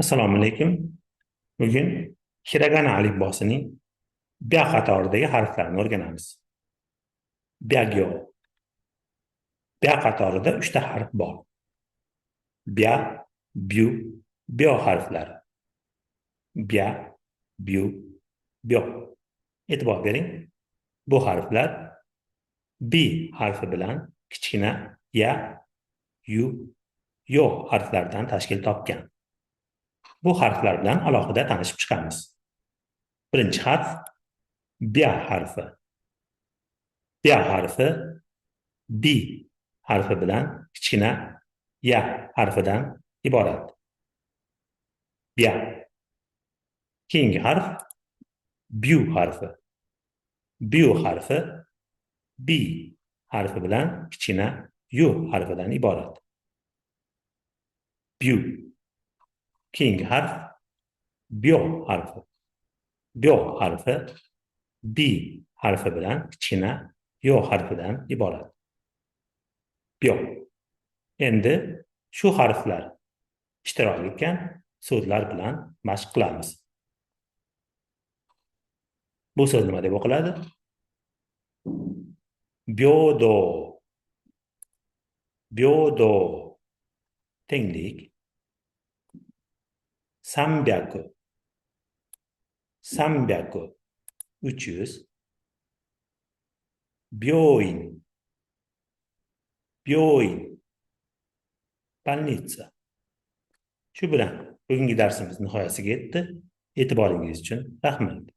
Assalomu alaykum. Bugun hiragana alifbosining bya qatoridagi harflarni o'rganamiz. Byagyo. Bya qatorida 3 ta harf bor. Bya, byu, byo harflari. Bya, byu, byo. E'tibor bering. Bu harflar bi harfi bilan kichkina ya, yu, yo harflaridan tashkil topgan. Bu harflar bilan alohida tanishib chiqamiz. Birinchi harf bya harfi. Bya harfi bi harfi bilan kichkina ya harfidan iborat. Bya. Keyingi harf byu harfi. Byu harfi bi harfi bilan kichkina yu harfidan iborat. Byu. Keyingi harf byo harfi. Byo harfi bi harfi bilan kichkina yo harfidan iborat. Byo. Endi shu harflar ishtirok etgan so'zlar bilan mashq qilamiz. Bu so'z nima deb o'qiladi? Byodo. Byodo. Tenglik. Sambyaku. Sambyaku. 300. Byoin. Byoin. Больница. Shu bilan bugungi darsimiz nihoyasiga yetdi. E'tiboringiz uchun rahmat.